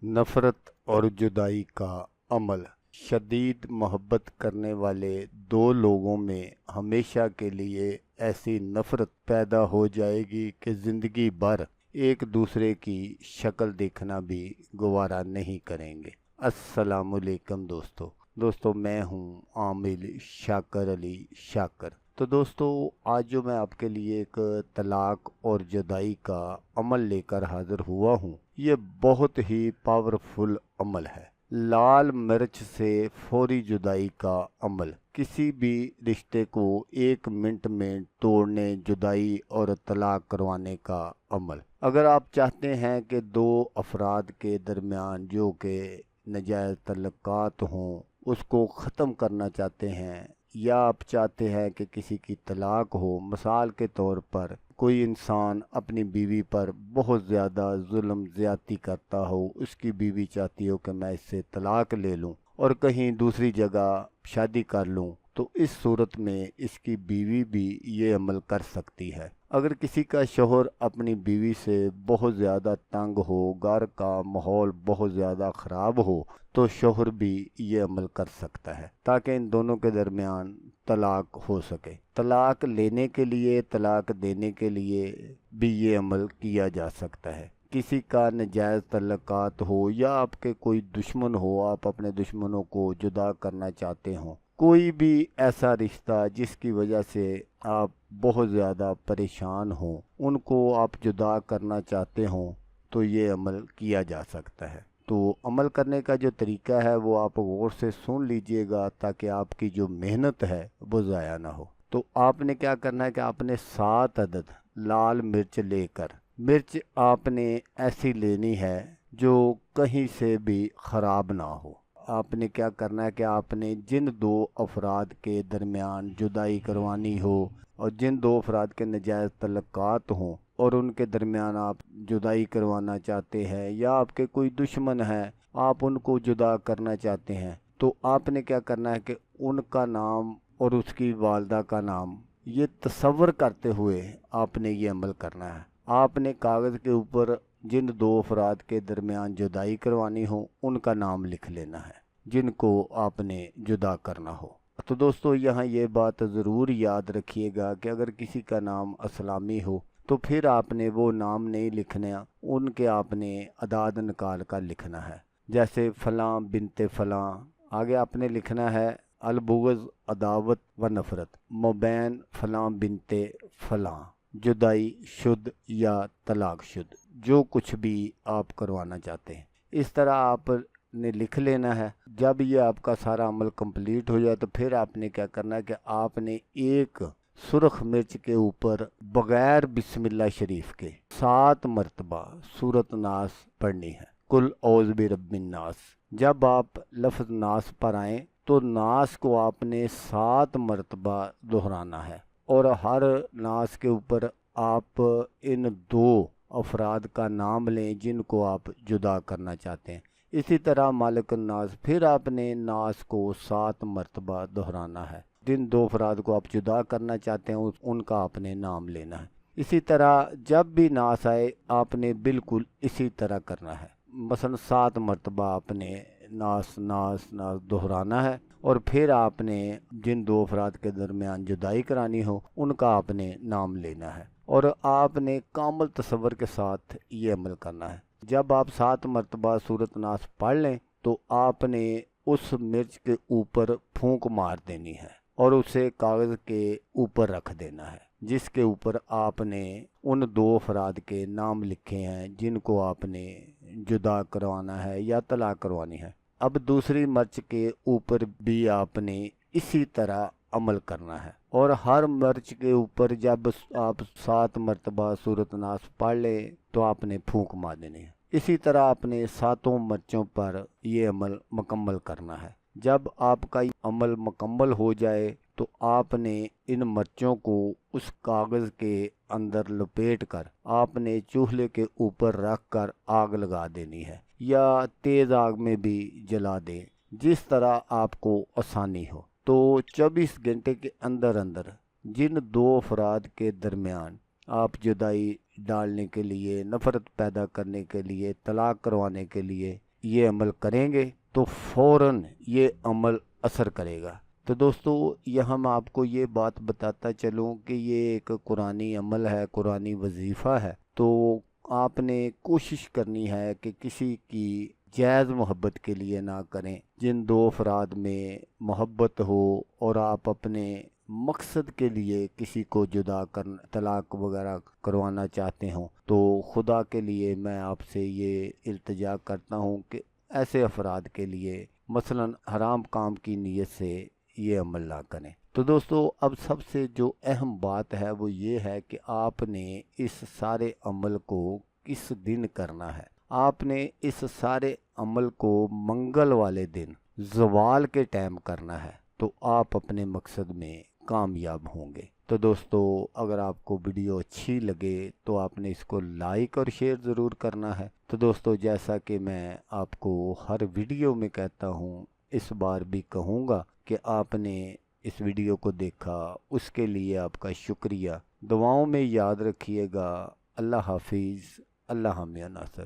नफ़रत और जुदाई का अमल। शदीद मोहब्बत करने वाले दो लोगों में हमेशा के लिए ऐसी नफ़रत पैदा हो जाएगी कि ज़िंदगी भर एक दूसरे की शक्ल देखना भी गवारा नहीं करेंगे। अस्सलामुअलैकुम दोस्तों, मैं हूँ आमिल शाकर अली शाकर। तो दोस्तों, आज जो मैं आपके लिए एक तलाक और जुदाई का अमल लेकर हाज़िर हुआ हूँ, ये बहुत ही पावरफुल अमल है। लाल मिर्च से फौरी जुदाई का अमल। किसी भी रिश्ते को एक मिनट में तोड़ने, जुदाई और तलाक करवाने का अमल। अगर आप चाहते हैं कि दो अफराद के दरमियान जो कि नाजायज़ तल्लुकात हों उसको ख़त्म करना चाहते हैं, या आप चाहते हैं कि किसी की तलाक हो, मिसाल के तौर पर कोई इंसान अपनी बीवी पर बहुत ज़्यादा जुल्म ज़्यादती करता हो, उसकी बीवी चाहती हो कि मैं इससे तलाक ले लूं और कहीं दूसरी जगह शादी कर लूं, तो इस सूरत में इसकी बीवी भी ये अमल कर सकती है। अगर किसी का शौहर अपनी बीवी से बहुत ज़्यादा तंग हो, घर का माहौल बहुत ज़्यादा ख़राब हो, तो शौहर भी ये अमल कर सकता है ताकि इन दोनों के दरमियान तलाक हो सके। तलाक लेने के लिए, तलाक देने के लिए भी ये अमल किया जा सकता है। किसी का नाजायज़ तल्लुकात हो या आपके कोई दुश्मन हो, आप अपने दुश्मनों को जुदा करना चाहते हो, कोई भी ऐसा रिश्ता जिसकी वजह से आप बहुत ज़्यादा परेशान हो, उनको आप जुदा करना चाहते हो, तो ये अमल किया जा सकता है। तो अमल करने का जो तरीका है वो आप गौर से सुन लीजिएगा ताकि आपकी जो मेहनत है वो ज़ाया ना हो। तो आपने क्या करना है कि आपने 7 अदद लाल मिर्च लेकर, मिर्च आपने ऐसी लेनी है जो कहीं से भी ख़राब ना हो। आपने क्या करना है कि आपने जिन दो अफराद के दरमियान जुदाई करवानी हो और जिन दो अफराद के नाजायज़ तल्लुकात हों और उनके दरमियान आप जुदाई करवाना चाहते हैं, या आपके कोई दुश्मन हैं आप उनको जुदा करना चाहते हैं, तो आपने क्या करना है कि उनका नाम और उसकी वालदा का नाम ये तसव्वुर करते हुए आपने ये अमल करना है। आपने कागज़ के ऊपर जिन दो अफराद के दरमियान जुदाई करवानी हो उनका नाम लिख लेना है जिनको आपने जुदा करना हो। तो दोस्तों, यहाँ ये बात ज़रूर याद रखिएगा कि अगर किसी का नाम असलामी हो तो फिर आपने वो नाम नहीं लिखना, उनके आपने अदाद निकाल कर लिखना है। जैसे फ़लाँ बिनते फ़लाँ, आगे आपने लिखना है अलबुग़्ज़ अदावत व नफ़रत मुबैन फ़लाँ बिनते फ़लाँ, जुदाई शुद या तलाक शुद, जो कुछ भी आप करवाना चाहते हैं इस तरह आपने लिख लेना है। जब ये आपका सारा अमल कंप्लीट हो जाए तो फिर आपने क्या करना है कि आपने एक सुर्ख मिर्च के ऊपर बगैर बिस्मिल्लाह शरीफ के 7 मरतबा सूरत नास पढ़नी है, कुल औज़ बिरब्बिन नास। जब आप लफ्ज़ नास पर आएँ तो नास को आपने 7 मरतबा दोहराना है और हर नास के ऊपर आप इन दो अफराद का नाम लें जिनको आप जुदा करना चाहते हैं। इसी तरह मालिक नास, फिर आपने नास को 7 मरतबा दोहराना है। जिन दो अफराद को आप जुदा करना चाहते हैं उनका आपने नाम लेना है। इसी तरह जब भी नास आए आपने बिल्कुल इसी तरह करना है। मसलन 7 मरतबा आपने नास नास नास दोहराना है और फिर आपने जिन दो अफराद के दरमियान जुदाई करानी हो उनका आपने नाम लेना है और आपने कामल तसव्वुर के साथ ये अमल करना है। जब आप 7 मरतबा सूरत नास पढ़ लें तो आपने उस मिर्च के ऊपर फूंक मार देनी है और उसे कागज़ के ऊपर रख देना है जिसके ऊपर आपने उन दो अफराद के नाम लिखे हैं जिनको आपने जुदा करवाना है या तलाक करवानी है। अब दूसरी मिर्च के ऊपर भी आपने इसी तरह अमल करना है और हर मिर्च के ऊपर जब आप 7 मरतबा सूरत नास पढ़ लें तो आपने फूंक मार देनी है। इसी तरह आपने 7 मिर्चों पर ये अमल मुकम्मल करना है। जब आपका ये अमल मुकम्मल हो जाए तो आपने इन मिर्चों को उस कागज़ के अंदर लपेट कर आपने चूल्हे के ऊपर रख कर आग लगा देनी है या तेज़ आग में भी जला दें, जिस तरह आपको आसानी हो। तो 24 घंटे के अंदर अंदर जिन दो अफराद के दरमियान आप जुदाई डालने के लिए, नफ़रत पैदा करने के लिए, तलाक करवाने के लिए یہ عمل کریں گے تو فوراً یہ عمل اثر کرے گا۔ تو دوستو یہاں میں آپ کو یہ بات بتاتا چلوں کہ یہ ایک قرآنی عمل ہے، قرآنی وظیفہ ہے، تو آپ نے کوشش کرنی ہے کہ کسی کی جائز محبت کے لیے نہ کریں۔ جن دو افراد میں محبت ہو اور آپ اپنے مقصد کے لیے کسی کو جدا کر طلاق وغیرہ کروانا چاہتے ہوں، تو خدا کے لیے میں آپ سے یہ التجا کرتا ہوں کہ ایسے افراد کے لیے مثلا حرام کام کی نیت سے یہ عمل نہ کریں۔ تو دوستو اب سب سے جو اہم بات ہے وہ یہ ہے کہ آپ نے اس سارے عمل کو کس دن کرنا ہے۔ آپ نے اس سارے عمل کو منگل والے دن زوال کے ٹائم کرنا ہے، تو آپ اپنے مقصد میں کامیاب ہوں گے۔ تو دوستو اگر آپ کو ویڈیو اچھی لگے تو آپ نے اس کو لائک اور شیئر ضرور کرنا ہے۔ تو دوستو جیسا کہ میں آپ کو ہر ویڈیو میں کہتا ہوں، اس بار بھی کہوں گا کہ آپ نے اس ویڈیو کو دیکھا، اس کے لیے آپ کا شکریہ۔ دعاؤں میں یاد رکھیے گا۔ اللہ حافظ۔ اللہ حامی ناصر۔